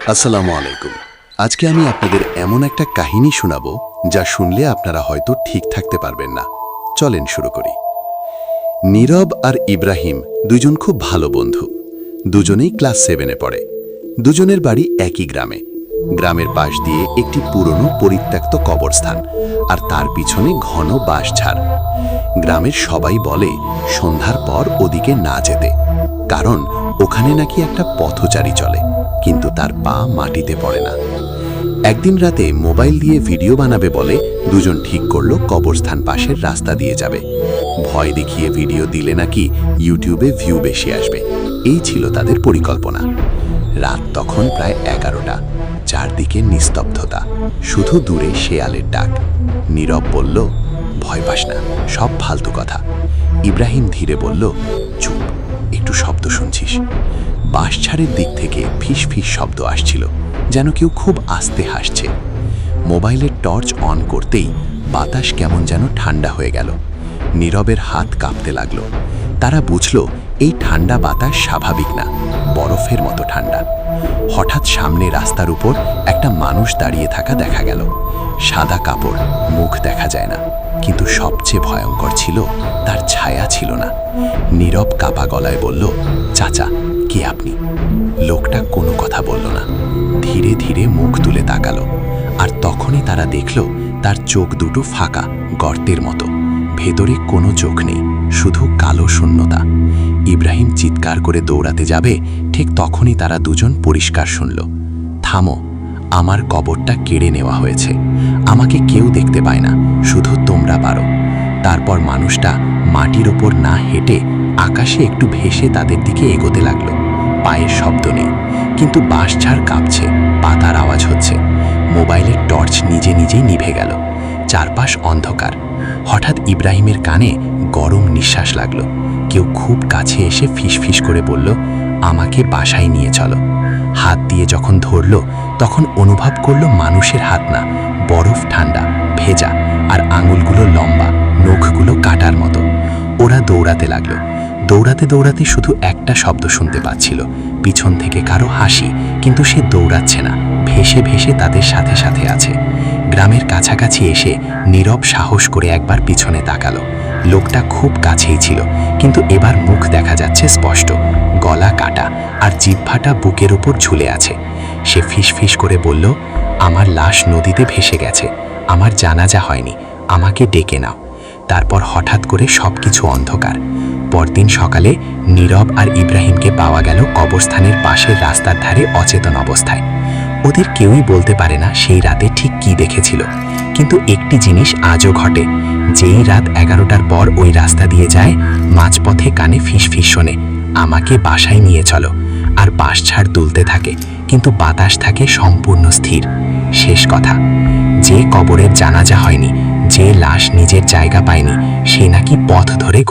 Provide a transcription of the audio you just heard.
আসসালামু আলাইকুম। আজকে আমি আপনাদের এমন একটা কাহিনী শোনাবো যা শুনলে আপনারা হয়তো ঠিক থাকতে পারবেন না। চলেন শুরু করি। নীরব আর ইব্রাহিম দুজন খুব ভালো বন্ধু। দুজনেই ক্লাস 7-এ পড়ে। দুজনের বাড়ি একই গ্রামে। গ্রামের পাশ দিয়ে একটি পুরনো পরিত্যক্ত কবরস্থান, আর তার পিছনে ঘন বাঁশঝাড়। গ্রামের সবাই বলে সন্ধ্যার পর ওদিকে না যেতে, কারণ ওখানে নাকি একটা পথচারী চলে, কিন্তু তার পা মাটিতে পড়ে না। একদিন রাতে মোবাইল দিয়ে ভিডিও বানাবে বলে দুজন ঠিক করলো কবরস্থান পাশের রাস্তা দিয়ে যাবে। ভয় দেখিয়ে ভিডিও দিলে নাকি ইউটিউবে ভিউ বেশি আসবে, এই ছিল তাদের পরিকল্পনা। রাত তখন প্রায় 11টা। চারদিকে নিস্তব্ধতা, শুধু দূরে শেয়ালের ডাক। নীরব বলল, ভয় পাস না, সব ফালতু কথা। ইব্রাহিম ধীরে বলল, চুপ, একটু শব্দ শুনছিস? বাঁশঝাড়ের দিক থেকে ফিস ফিস শব্দ আসছিল, যেন কেউ খুব আস্তে হাসছে। মোবাইলের টর্চ অন করতেই বাতাস কেমন যেন ঠান্ডা হয়ে গেল। নীরবের হাত কাঁপতে লাগলো। তারা বুঝল এই ঠান্ডা বাতাস স্বাভাবিক না, বরফের মতো ঠান্ডা। হঠাৎ সামনে রাস্তার উপর একটা মানুষ দাঁড়িয়ে থাকা দেখা গেল। সাদা কাপড়, মুখ দেখা যায় না, কিন্তু সবচেয়ে ভয়ঙ্কর ছিল তার ছায়া ছিল না। নীরব কাপা গলায় বলল, চাচা, কে আপনি? লোকটা কোনো কথা বলল না, ধীরে ধীরে মুখ তুলে তাকালো। আর তখনই তারা দেখল তার চোখ দুটো ফাঁকা, গর্তের মতো। ভেতরে কোনো চোখ নেই, শুধু কালো শূন্যতা। ইব্রাহিম চিৎকার করে দৌড়াতে যাবে, ঠিক তখনই তারা দুজন পরিষ্কার শুনল, থামো, আমার কবরটা কেড়ে নেওয়া হয়েছে। আমাকে কেউ দেখতে পায় না, শুধু তোমরা পারো। তারপর মানুষটা মাটির ওপর না হেঁটে আকাশে একটু ভেসে তাদের দিকে এগোতে লাগলো। পায়ের শব্দ নেই, কিন্তু বাঁশঝাড় কাঁপছে, পাতার আওয়াজ হচ্ছে। মোবাইলের টর্চ নিজে নিজেই নিভে গেল। চারপাশ অন্ধকার। হঠাৎ ইব্রাহিমের কানে গরম নিঃশ্বাস লাগলো। কেউ খুব কাছে এসে ফিসফিস করে বলল, আমাকে বাসায় নিয়ে চলো। হাত দিয়ে যখন ধরল, তখন অনুভব করলো মানুষের হাত না, বরফ ঠান্ডা, ভেজা, আর আঙুলগুলো লম্বা, নখগুলো কাটার মতো। ওরা দৌড়াতে লাগলো। দৌড়াতে দৌড়াতে শুধু একটা শব্দ শুনতে পাচ্ছিল, পিছন থেকে কারো হাসি, কিন্তু সে দৌড়াচ্ছে না, ভেসে ভেসে তাদের সাথে সাথে আছে। গ্রামের কাছাকাছি এসে নীরব সাহস করে একবার পিছনে তাকালো। লোকটা খুব কাছেই ছিল, কিন্তু এবার মুখ দেখা যাচ্ছে স্পষ্ট, গলা কাটা আর জিহ্বাটা বুকের উপর ঝুলে আছে। সে ফিসফিস করে বলল, আমার লাশ নদীতে ভেসে গেছে, আমার জানাজা হয়নি, আমাকে ডেকে নাও। তারপর হঠাৎ করে সবকিছু অন্ধকার। পরদিন সকালে নীরব আর ইব্রাহিমকে পাওয়া গেল কবরস্থানের পাশের রাস্তার ধারে অচেতন অবস্থায়। ওদের কেউই বলতে পারে না সেই রাতে ঠিক কি দেখেছিল, কিন্তু একটি জিনিস আজও ঘটে। যেই রাত 11টার পর ওই রাস্তা দিয়ে যায়, মাঝপথে কানে ফিসফিস শোনে, আমাকে বাসায় নিয়ে চলো। আর বাঁশঝাড় দুলতে থাকে, কিন্তু বাতাস থাকে সম্পূর্ণ স্থির। শেষ কথা, যে কবরের জানাজা হয়নি, যে লাশ নিজের জায়গা পায়নি, সে নাকি পথ ধরে